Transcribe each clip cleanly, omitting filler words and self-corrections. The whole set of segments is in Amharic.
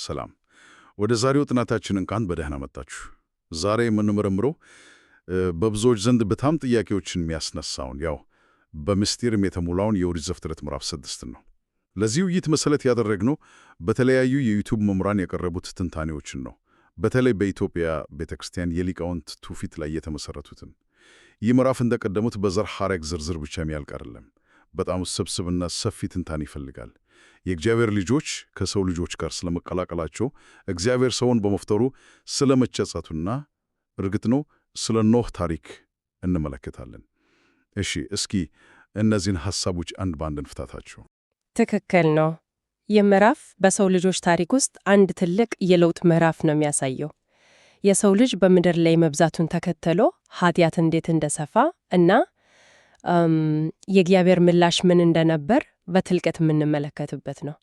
ሰላም። ወደ ዛሬው ጥናታችን እንኳን በደህና መጣችሁ። ዛሬ የምንመረምረው በብዙዎች ዘንድ በጣም ጥያቄዎችን የሚያስነሳውን በምስጢርም የተሞላውን የኦሪት ዘፍጥረት ምዕራፍ 6 ነው። ለዚህ ውይይት መሰረት ያደረግነው በተለያዩ የዩቲዩብ መምህራን የቀረቡት ትንታኔዎችን ነው። በተለይ በኢትዮጵያ ቤተክርስቲያን የሊቃውንት ትውፊት ላይ የተመሰረቱትን። ይህ ምዕራፍ እንደቀደሙት በዘር ሐረግ ዝርዝር ብቻ የሚያልቅ አይደለም። በጣም ውስብስብና ሰፊ ትንታኔ ይፈልጋል። የእግዚአብሔር ልጆች ከሰው ልጆች ጋር ስለመቀላቀላቸው፣ እግዚአብሔር ሰውን በመፍጠሩ ስለመጸጸቱና እርግጥ ነው ስለ ኖህ ታሪክ እንመለከታለን። እሺ፣ እስኪ እነዚህን ሐሳቦች አንድ ባንድ እንፍታታቸው። ትክክል ነው። ይህ ምዕራፍ በሰው ልጆች ታሪክ ውስጥ አንድ ትልቅ የለውጥ ምዕራፍ ነው የሚያሳየው። የሰው ልጅ በምድር ላይ መብዛቱን ተከትሎ ኃጢአት እንዴት እንደሰፋ እና የእግዚአብሔር ምላሽ ምን እንደነበር በጥልቀት የምንመለከትበት ነው።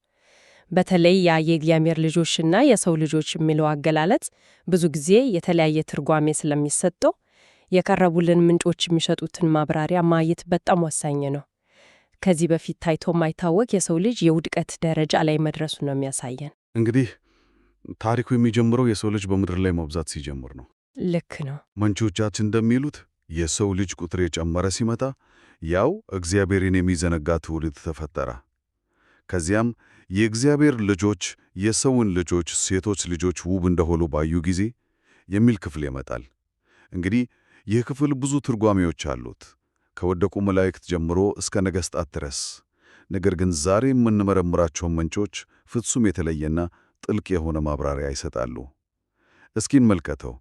በተለይ የእግዚአብሔር ልጆችና የሰው ልጆች የሚለው አገላለጽ ብዙ ጊዜ የተለያየ ትርጓሜ ስለሚሰጠው የቀረቡልን ምንጮች የሚሰጡትን ማብራሪያ ማየት በጣም ወሳኝ ነው። ከዚህ በፊት ታይቶ ማይታወቅ የሰው ልጅ የውድቀት ደረጃ ላይ መድረሱ ነው የሚያሳየን። እንግዲህ ታሪኩ የሚጀምረው የሰው ልጅ በምድር ላይ መብዛት ሲጀምር ነው። ልክ ነው። ምንጮቻችን እንደሚሉት የሰው ልጅ ቁጥር የጨመረ ሲመጣ እግዚአብሔርን የሚዘነጋ ትውልድ ተፈጠረ። ከዚያም የእግዚአብሔር ልጆች የሰውን ልጆች ሴቶች ልጆች ውብ እንደሆኑ ባዩ ጊዜ የሚል ክፍል ይመጣል። እንግዲህ ይህ ክፍል ብዙ ትርጓሜዎች አሉት፣ ከወደቁ መላእክት ጀምሮ እስከ ነገሥታት ድረስ። ነገር ግን ዛሬ የምንመረምራቸው ምንጮች ፍጹም የተለየና ጥልቅ የሆነ ማብራሪያ ይሰጣሉ። እስኪ እንመልከተው።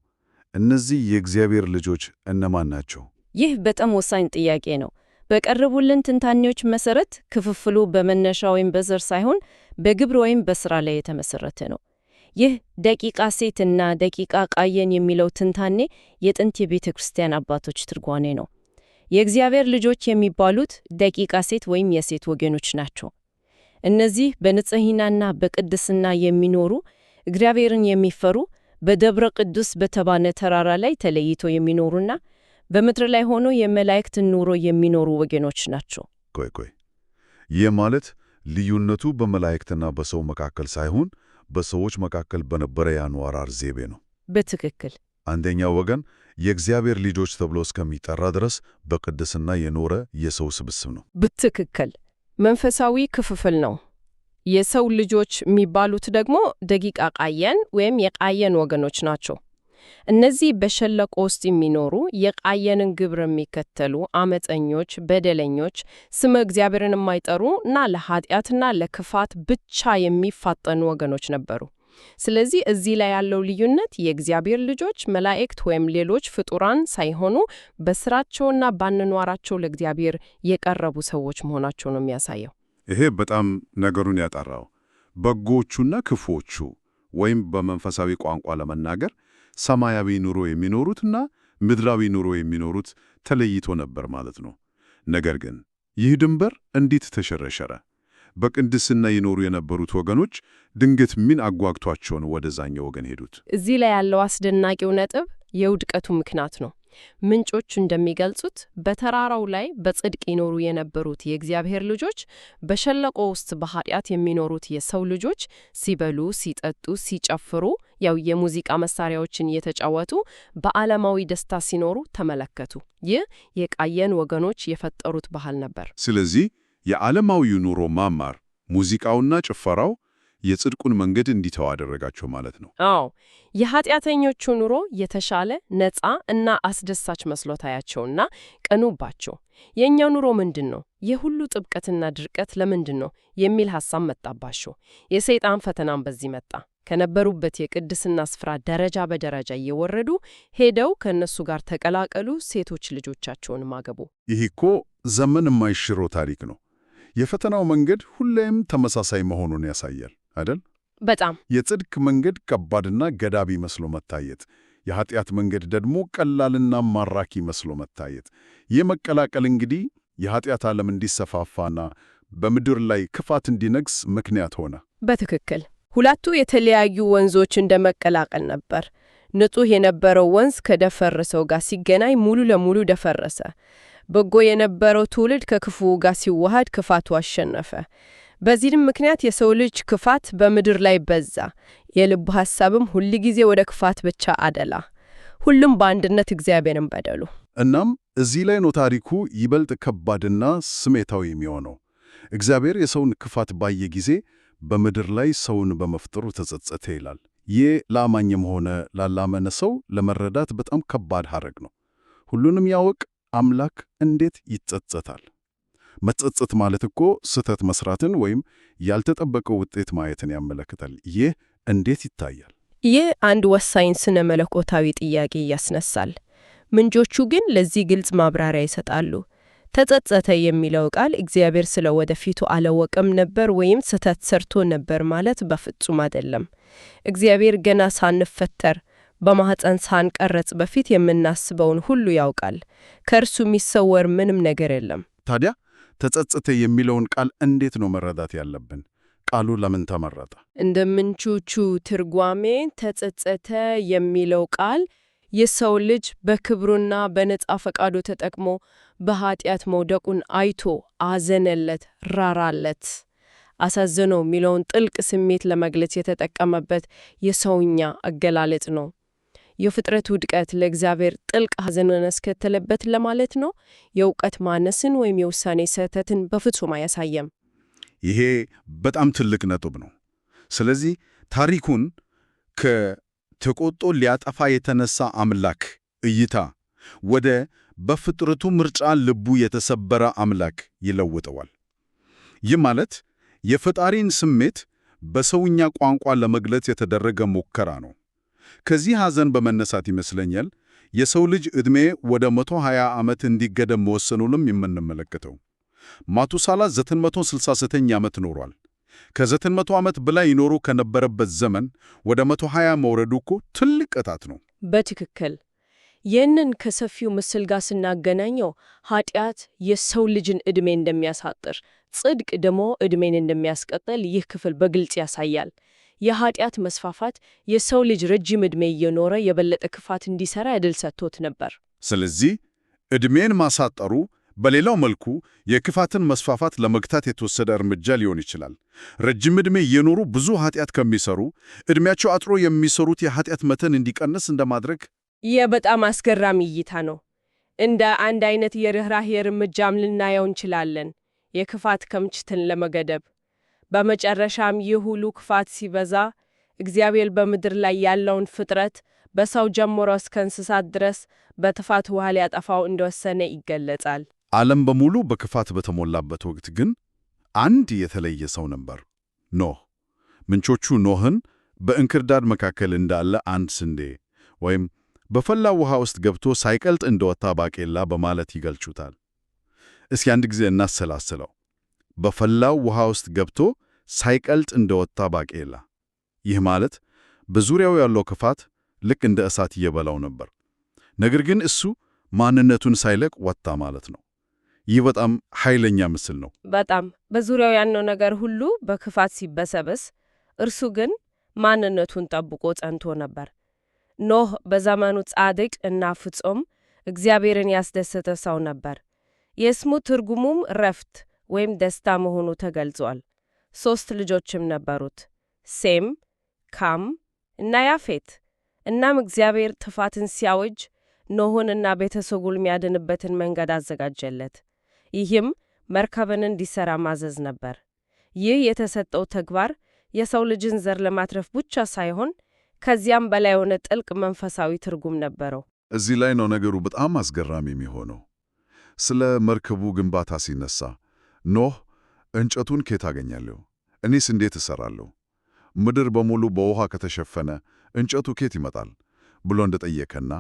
እነዚህ የእግዚአብሔር ልጆች እነማን ናቸው? ይህ በጣም ወሳኝ ጥያቄ ነው። በቀረቡልን ትንታኔዎች መሰረት ክፍፍሉ በመነሻ ወይም በዘር ሳይሆን በግብር ወይም በሥራ ላይ የተመሰረተ ነው። ይህ ደቂቃ ሴት እና ደቂቃ ቃየን የሚለው ትንታኔ የጥንት የቤተ ክርስቲያን አባቶች ትርጓሜ ነው። የእግዚአብሔር ልጆች የሚባሉት ደቂቃ ሴት ወይም የሴት ወገኖች ናቸው። እነዚህ በንጽሕናና በቅድስና የሚኖሩ እግዚአብሔርን የሚፈሩ በደብረ ቅዱስ በተባለ ተራራ ላይ ተለይተው የሚኖሩና በምድር ላይ ሆኖ የመላእክትን ኑሮ የሚኖሩ ወገኖች ናቸው። ቆይ ይህ ማለት ልዩነቱ በመላእክትና በሰው መካከል ሳይሆን በሰዎች መካከል በነበረ የአኗኗር ዘይቤ ነው። በትክክል አንደኛው ወገን የእግዚአብሔር ልጆች ተብሎ እስከሚጠራ ድረስ በቅድስና የኖረ የሰው ስብስብ ነው። በትክክል መንፈሳዊ ክፍፍል ነው። የሰው ልጆች የሚባሉት ደግሞ ደቂቃ ቃየን ወይም የቃየን ወገኖች ናቸው። እነዚህ በሸለቆ ውስጥ የሚኖሩ የቃየንን ግብር የሚከተሉ አመፀኞች፣ በደለኞች፣ ስመ እግዚአብሔርን የማይጠሩ እና ለኃጢአትና ለክፋት ብቻ የሚፋጠኑ ወገኖች ነበሩ። ስለዚህ እዚህ ላይ ያለው ልዩነት የእግዚአብሔር ልጆች መላእክት ወይም ሌሎች ፍጡራን ሳይሆኑ በስራቸውና ባንኗራቸው ለእግዚአብሔር የቀረቡ ሰዎች መሆናቸው ነው የሚያሳየው። ይሄ በጣም ነገሩን ያጠራው በጎቹና ክፉዎቹ ወይም በመንፈሳዊ ቋንቋ ለመናገር ሰማያዊ ኑሮ የሚኖሩትና ምድራዊ ኑሮ የሚኖሩት ተለይቶ ነበር ማለት ነው። ነገር ግን ይህ ድንበር እንዴት ተሸረሸረ? በቅድስና ይኖሩ የነበሩት ወገኖች ድንገት ምን አጓግቷቸው ነው ወደዛኛው ወገን ሄዱት? እዚህ ላይ ያለው አስደናቂው ነጥብ የውድቀቱ ምክንያት ነው። ምንጮቹ እንደሚገልጹት በተራራው ላይ በጽድቅ ይኖሩ የነበሩት የእግዚአብሔር ልጆች በሸለቆ ውስጥ በኃጢአት የሚኖሩት የሰው ልጆች ሲበሉ፣ ሲጠጡ፣ ሲጨፍሩ የሙዚቃ መሳሪያዎችን እየተጫወቱ በዓለማዊ ደስታ ሲኖሩ ተመለከቱ። ይህ የቃየን ወገኖች የፈጠሩት ባህል ነበር። ስለዚህ የዓለማዊው ኑሮ ማማር፣ ሙዚቃውና ጭፈራው የጽድቁን መንገድ እንዲተው አደረጋቸው ማለት ነው። አዎ፣ የኃጢአተኞቹ ኑሮ የተሻለ ነፃ እና አስደሳች መስሎ ታያቸውና ቀኑባቸው። የእኛው ኑሮ ምንድን ነው? የሁሉ ጥብቀትና ድርቀት ለምንድን ነው? የሚል ሐሳብ መጣባቸው። የሰይጣን ፈተናም በዚህ መጣ። ከነበሩበት የቅድስና ስፍራ ደረጃ በደረጃ እየወረዱ ሄደው ከእነሱ ጋር ተቀላቀሉ፣ ሴቶች ልጆቻቸውን ማገቡ። ይህ እኮ ዘመን የማይሽረው ታሪክ ነው። የፈተናው መንገድ ሁሌም ተመሳሳይ መሆኑን ያሳያል አይደል? በጣም የጽድቅ መንገድ ከባድና ገዳቢ መስሎ መታየት፣ የኃጢአት መንገድ ደግሞ ቀላልና ማራኪ መስሎ መታየት። ይህ መቀላቀል እንግዲህ የኃጢአት ዓለም እንዲሰፋፋና በምድር ላይ ክፋት እንዲነግስ ምክንያት ሆነ። በትክክል ሁለቱ የተለያዩ ወንዞች እንደመቀላቀል ነበር። ንጹሕ የነበረው ወንዝ ከደፈረሰው ጋር ሲገናኝ ሙሉ ለሙሉ ደፈረሰ። በጎ የነበረው ትውልድ ከክፉ ጋር ሲዋሃድ ክፋቱ አሸነፈ። በዚህም ምክንያት የሰው ልጅ ክፋት በምድር ላይ በዛ። የልቡ ሐሳብም ሁል ጊዜ ወደ ክፋት ብቻ አደላ። ሁሉም በአንድነት እግዚአብሔርን በደሉ። እናም እዚህ ላይ ነው ታሪኩ ይበልጥ ከባድና ስሜታዊ የሚሆነው። እግዚአብሔር የሰውን ክፋት ባየ ጊዜ በምድር ላይ ሰውን በመፍጠሩ ተጸጸተ ይላል። ይህ ለአማኝም ሆነ ላላመነ ሰው ለመረዳት በጣም ከባድ ሐረግ ነው። ሁሉንም ያውቅ አምላክ እንዴት ይጸጸታል? መጸጸት ማለት እኮ ስህተት መስራትን ወይም ያልተጠበቀው ውጤት ማየትን ያመለክታል። ይህ እንዴት ይታያል? ይህ አንድ ወሳኝ ስነ መለኮታዊ ጥያቄ ያስነሳል። ምንጮቹ ግን ለዚህ ግልጽ ማብራሪያ ይሰጣሉ። ተጸጸተ የሚለው ቃል እግዚአብሔር ስለ ወደፊቱ አላወቀም ነበር ወይም ስህተት ሰርቶ ነበር ማለት በፍጹም አይደለም። እግዚአብሔር ገና ሳንፈጠር በማኅፀን ሳንቀረጽ በፊት የምናስበውን ሁሉ ያውቃል። ከእርሱ የሚሰወር ምንም ነገር የለም። ታዲያ ተጸጸተ የሚለውን ቃል እንዴት ነው መረዳት ያለብን? ቃሉ ለምን ተመረጠ? እንደ ምንጮቹ ትርጓሜ ተጸጸተ የሚለው ቃል የሰው ልጅ በክብሩና በነጻ ፈቃዱ ተጠቅሞ በኃጢአት መውደቁን አይቶ አዘነለት፣ ራራለት። አሳዘነው የሚለውን ጥልቅ ስሜት ለመግለጽ የተጠቀመበት የሰውኛ አገላለጽ ነው። የፍጥረት ውድቀት ለእግዚአብሔር ጥልቅ ሐዘንን ያስከተለበት ለማለት ነው። የእውቀት ማነስን ወይም የውሳኔ ስህተትን በፍጹም አያሳየም። ይሄ በጣም ትልቅ ነጥብ ነው። ስለዚህ ታሪኩን ከተቆጦ ሊያጠፋ የተነሳ አምላክ እይታ ወደ በፍጥረቱ ምርጫ ልቡ የተሰበረ አምላክ ይለውጠዋል። ይህ ማለት የፈጣሪን ስሜት በሰውኛ ቋንቋ ለመግለጽ የተደረገ ሙከራ ነው። ከዚህ ሐዘን በመነሳት ይመስለኛል የሰው ልጅ ዕድሜ ወደ 120 ዓመት እንዲገደም መወሰኑንም የምንመለከተው። ማቱሳላ 969 ዓመት ኖሯል። ከ900 ዓመት በላይ ይኖሩ ከነበረበት ዘመን ወደ 120 መውረዱ እኮ ትልቅ ቅጣት ነው። በትክክል። ይህንን ከሰፊው ምስል ጋር ስናገናኘው ኃጢአት የሰው ልጅን ዕድሜ እንደሚያሳጥር፣ ጽድቅ ደግሞ ዕድሜን እንደሚያስቀጥል ይህ ክፍል በግልጽ ያሳያል። የኃጢአት መስፋፋት የሰው ልጅ ረጅም ዕድሜ እየኖረ የበለጠ ክፋት እንዲሠራ ዕድል ሰጥቶት ነበር። ስለዚህ ዕድሜን ማሳጠሩ በሌላው መልኩ የክፋትን መስፋፋት ለመግታት የተወሰደ እርምጃ ሊሆን ይችላል። ረጅም ዕድሜ እየኖሩ ብዙ ኃጢአት ከሚሰሩ ዕድሜያቸው አጥሮ የሚሰሩት የኃጢአት መጠን እንዲቀንስ እንደማድረግ። ይህ በጣም አስገራሚ እይታ ነው። እንደ አንድ አይነት የርኅራኄ እርምጃም ልናየው እንችላለን፣ የክፋት ክምችትን ለመገደብ። በመጨረሻም ይህ ሁሉ ክፋት ሲበዛ እግዚአብሔር በምድር ላይ ያለውን ፍጥረት በሰው ጀምሮ እስከ እንስሳት ድረስ በጥፋት ውሃ ሊያጠፋው እንደወሰነ ይገለጻል። ዓለም በሙሉ በክፋት በተሞላበት ወቅት ግን አንድ የተለየ ሰው ነበር፣ ኖህ። ምንጮቹ ኖህን በእንክርዳድ መካከል እንዳለ አንድ ስንዴ ወይም በፈላ ውሃ ውስጥ ገብቶ ሳይቀልጥ እንደወጣ ባቄላ በማለት ይገልጹታል። እስኪ አንድ ጊዜ እናሰላስለው። በፈላው ውሃ ውስጥ ገብቶ ሳይቀልጥ እንደወጣ ባቄላ። ይህ ማለት በዙሪያው ያለው ክፋት ልክ እንደ እሳት እየበላው ነበር። ነገር ግን እሱ ማንነቱን ሳይለቅ ወጣ ማለት ነው። ይህ በጣም ኃይለኛ ምስል ነው። በጣም በዙሪያው ያለው ነገር ሁሉ በክፋት ሲበሰበስ፣ እርሱ ግን ማንነቱን ጠብቆ ጸንቶ ነበር። ኖህ በዘመኑ ጻድቅ እና ፍጹም እግዚአብሔርን ያስደሰተ ሰው ነበር። የስሙ ትርጉሙም ረፍት ወይም ደስታ መሆኑ ተገልጿል። 3 ልጆችም ነበሩት፣ ሴም፣ ካም እና ያፌት። እናም እግዚአብሔር ጥፋትን ሲያውጅ ኖህንና ቤተሰቡን የሚያድንበትን መንገድ አዘጋጀለት። ይህም መርከብን እንዲሠራ ማዘዝ ነበር። ይህ የተሰጠው ተግባር የሰው ልጅን ዘር ለማትረፍ ብቻ ሳይሆን ከዚያም በላይ የሆነ ጥልቅ መንፈሳዊ ትርጉም ነበረው። እዚህ ላይ ነው ነገሩ በጣም አስገራሚ የሚሆነው። ስለ መርከቡ ግንባታ ሲነሳ ኖህ እንጨቱን ከየት አገኛለሁ? እኔስ እንዴት እሰራለሁ? ምድር በሙሉ በውሃ ከተሸፈነ እንጨቱ ከየት ይመጣል? ብሎ እንደጠየቀና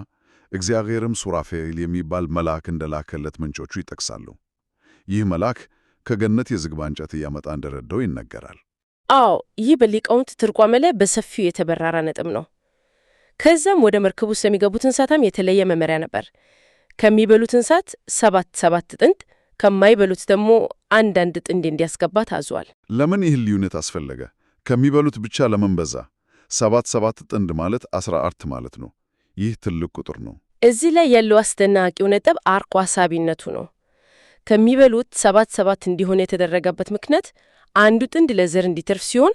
እግዚአብሔርም ሱራፌል የሚባል መልአክ እንደላከለት ምንጮቹ ይጠቅሳሉ። ይህ መልአክ ከገነት የዝግባ እንጨት እያመጣ እንደረዳው ይነገራል። አዎ፣ ይህ በሊቃውንት ትርጓሜ ላይ በሰፊው የተበራራ ነጥብ ነው። ከዛም ወደ መርከቡ ስለሚገቡት እንስሳትም የተለየ መመሪያ ነበር። ከሚበሉት እንስሳት 7 ጥንድ፣ ከማይበሉት ደግሞ አንዳንድ ጥንድ እንዲያስገባ ታዟል። ለምን ይህ ልዩነት አስፈለገ? ከሚበሉት ብቻ ለምን በዛ? 7 ጥንድ ማለት 14 ማለት ነው። ይህ ትልቅ ቁጥር ነው። እዚህ ላይ ያለው አስደናቂው ነጥብ አርቆ አሳቢነቱ ነው። ከሚበሉት 7 እንዲሆን የተደረገበት ምክንያት አንዱ ጥንድ ለዘር እንዲተርፍ ሲሆን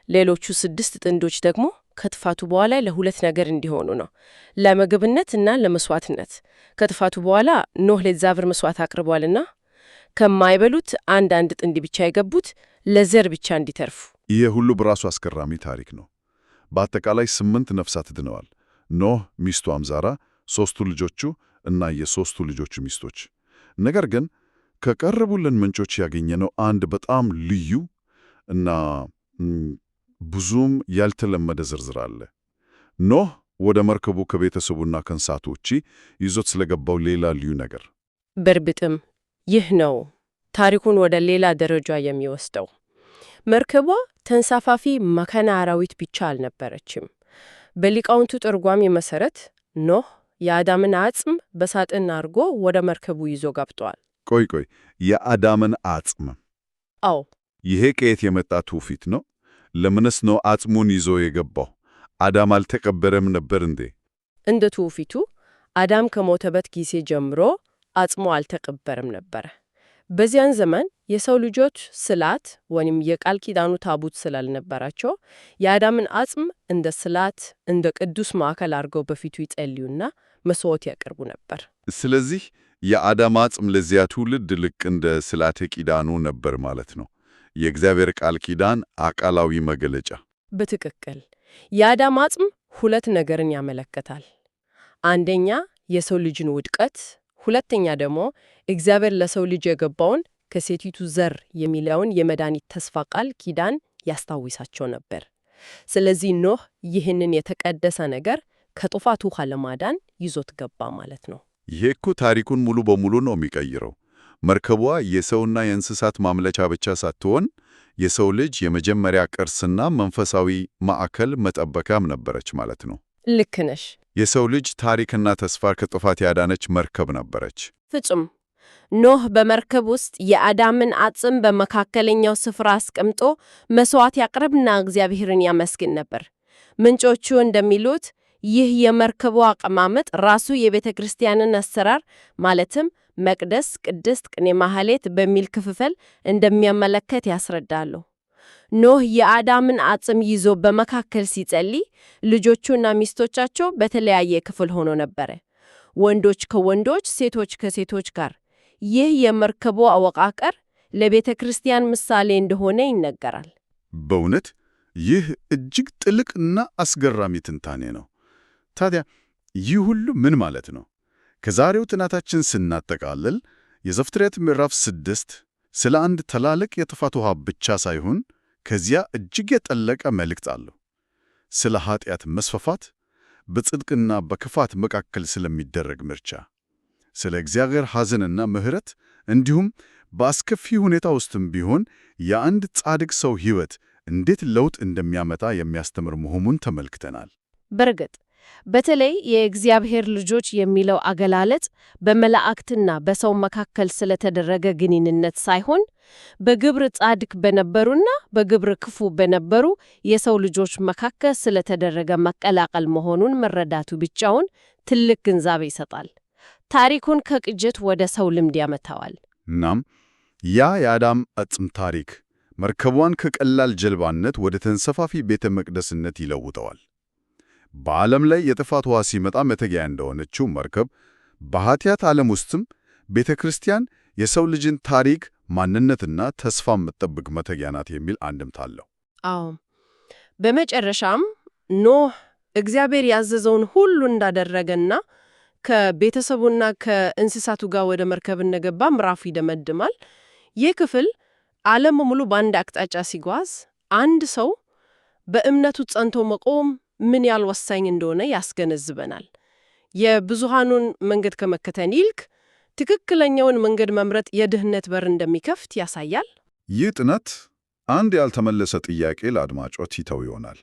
ሌሎቹ 6 ጥንዶች ደግሞ ከጥፋቱ በኋላ ለሁለት ነገር እንዲሆኑ ነው፣ ለምግብነት እና ለመስዋዕትነት። ከጥፋቱ በኋላ ኖህ ለእግዚአብሔር መስዋዕት አቅርቧልና ከማይበሉት አንድ ጥንድ ብቻ የገቡት ለዘር ብቻ እንዲተርፉ። ይህ ሁሉ በራሱ አስገራሚ ታሪክ ነው። በአጠቃላይ 8 ነፍሳት ድነዋል። ኖህ፣ ሚስቱ አምዛራ፣ 3ቱ ልጆቹ እና የ3ቱ ልጆቹ ሚስቶች። ነገር ግን ከቀረቡልን ምንጮች ያገኘነው አንድ በጣም ልዩ እና ብዙም ያልተለመደ ዝርዝር አለ። ኖህ ወደ መርከቡ ከቤተሰቡና ከእንስሳቱ ውጪ ይዞት ስለገባው ሌላ ልዩ ነገር። በእርግጥም ይህ ነው ታሪኩን ወደ ሌላ ደረጃ የሚወስደው። መርከቧ ተንሳፋፊ መካነ አራዊት ብቻ አልነበረችም። በሊቃውንቱ ትርጓሜ መሰረት ኖህ የአዳምን አጽም በሳጥን አድርጎ ወደ መርከቡ ይዞ ገብቷል። ቆይ፣ የአዳምን አጽም? አዎ። ይሄ ከየት የመጣ ትውፊት ነው? ለምንስ ነው አጽሙን ይዞ የገባው? አዳም አልተቀበረም ነበር እንዴ? እንደ ትውፊቱ አዳም ከሞተበት ጊዜ ጀምሮ አጽሙ አልተቀበረም ነበረ። በዚያን ዘመን የሰው ልጆች ስላት ወይም የቃል ኪዳኑ ታቦት ስላልነበራቸው የአዳምን አጽም እንደ ስላት፣ እንደ ቅዱስ ማዕከል አድርገው በፊቱ ይጸልዩና መስዋዕት ያቀርቡ ነበር። ስለዚህ የአዳም አጽም ለዚያ ትውልድ ልክ እንደ ስላተ ኪዳኑ ነበር ማለት ነው። የእግዚአብሔር ቃል ኪዳን አቃላዊ መገለጫ። በትክክል። የአዳም አጽም 2 ነገርን ያመለክታል። አንደኛ የሰው ልጅን ውድቀት፣ ሁለተኛ ደግሞ እግዚአብሔር ለሰው ልጅ የገባውን ከሴቲቱ ዘር የሚለውን የመድኃኒት ተስፋ ቃል ኪዳን ያስታውሳቸው ነበር። ስለዚህ ኖህ ይህንን የተቀደሰ ነገር ከጥፋት ውሃ ለማዳን ይዞት ገባ ማለት ነው። ይሄ እኮ ታሪኩን ሙሉ በሙሉ ነው የሚቀይረው። መርከቧ የሰውና የእንስሳት ማምለጫ ብቻ ሳትሆን የሰው ልጅ የመጀመሪያ ቅርስና መንፈሳዊ ማዕከል መጠበቂያም ነበረች ማለት ነው። ልክ ነሽ። የሰው ልጅ ታሪክና ተስፋ ከጥፋት ያዳነች መርከብ ነበረች። ፍጹም። ኖህ በመርከብ ውስጥ የአዳምን አጽም በመካከለኛው ስፍራ አስቀምጦ መስዋዕት ያቅርብና እግዚአብሔርን ያመስግን ነበር። ምንጮቹ እንደሚሉት ይህ የመርከቡ አቀማመጥ ራሱ የቤተ ክርስቲያንን አሰራር ማለትም መቅደስ፣ ቅድስት፣ ቅኔ ማህሌት በሚል ክፍፍል እንደሚያመለከት ያስረዳሉ። ኖህ የአዳምን አጽም ይዞ በመካከል ሲጸልይ ልጆቹና ሚስቶቻቸው በተለያየ ክፍል ሆኖ ነበረ፣ ወንዶች ከወንዶች ሴቶች ከሴቶች ጋር። ይህ የመርከቡ አወቃቀር ለቤተ ክርስቲያን ምሳሌ እንደሆነ ይነገራል። በእውነት ይህ እጅግ ጥልቅና አስገራሚ ትንታኔ ነው። ታዲያ ይህ ሁሉ ምን ማለት ነው? ከዛሬው ጥናታችን ስናጠቃልል የዘፍጥረት ምዕራፍ 6 ስለ አንድ ታላቅ የጥፋት ውሃ ብቻ ሳይሆን ከዚያ እጅግ የጠለቀ መልእክት አለው። ስለ ኃጢአት መስፋፋት፣ በጽድቅና በክፋት መካከል ስለሚደረግ ምርጫ፣ ስለ እግዚአብሔር ሐዘንና ምሕረት፣ እንዲሁም በአስከፊ ሁኔታ ውስጥም ቢሆን የአንድ ጻድቅ ሰው ሕይወት እንዴት ለውጥ እንደሚያመጣ የሚያስተምር መሆኑን ተመልክተናል። በርግጥ በተለይ የእግዚአብሔር ልጆች የሚለው አገላለጽ በመላእክትና በሰው መካከል ስለተደረገ ግንኙነት ሳይሆን በግብር ጻድቅ በነበሩና በግብር ክፉ በነበሩ የሰው ልጆች መካከል ስለተደረገ መቀላቀል መሆኑን መረዳቱ ብቻውን ትልቅ ግንዛቤ ይሰጣል። ታሪኩን ከቅጅት ወደ ሰው ልምድ ያመጣዋል። እናም ያ የአዳም አጽም ታሪክ መርከቧን ከቀላል ጀልባነት ወደ ተንሰፋፊ ቤተ መቅደስነት ይለውጠዋል። በዓለም ላይ የጥፋት ውሃ ሲመጣ መተጊያ እንደሆነችው መርከብ በኃጢአት ዓለም ውስጥም ቤተ ክርስቲያን የሰው ልጅን ታሪክ ማንነትና ተስፋ የምትጠብቅ መተጊያ ናት የሚል አንድምታ አለው። አዎ። በመጨረሻም ኖህ እግዚአብሔር ያዘዘውን ሁሉ እንዳደረገና ከቤተሰቡና ከእንስሳቱ ጋር ወደ መርከብ እንደገባ ምዕራፉ ይደመድማል። ይህ ክፍል ዓለም ሙሉ በአንድ አቅጣጫ ሲጓዝ አንድ ሰው በእምነቱ ጸንቶ መቆም ምን ያህል ወሳኝ እንደሆነ ያስገነዝበናል። የብዙሃኑን መንገድ ከመከተል ይልቅ ትክክለኛውን መንገድ መምረጥ የድህነት በር እንደሚከፍት ያሳያል። ይህ ጥናት አንድ ያልተመለሰ ጥያቄ ለአድማጮች ይተው ይሆናል።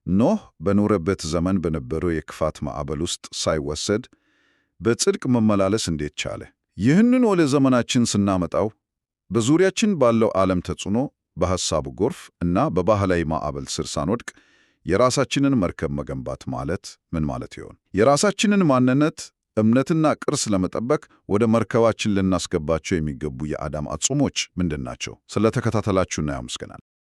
ኖህ በኖረበት ዘመን በነበረው የክፋት ማዕበል ውስጥ ሳይወሰድ በጽድቅ መመላለስ እንዴት ቻለ? ይህንን ወደ ዘመናችን ስናመጣው በዙሪያችን ባለው ዓለም ተጽዕኖ፣ በሐሳቡ ጎርፍ እና በባህላዊ ማዕበል ስር ሳንወድቅ የራሳችንን መርከብ መገንባት ማለት ምን ማለት ይሆን? የራሳችንን ማንነት፣ እምነትና ቅርስ ለመጠበቅ ወደ መርከባችን ልናስገባቸው የሚገቡ የአዳም አጽሞች ምንድን ናቸው? ስለተከታተላችሁና ያመስገናል።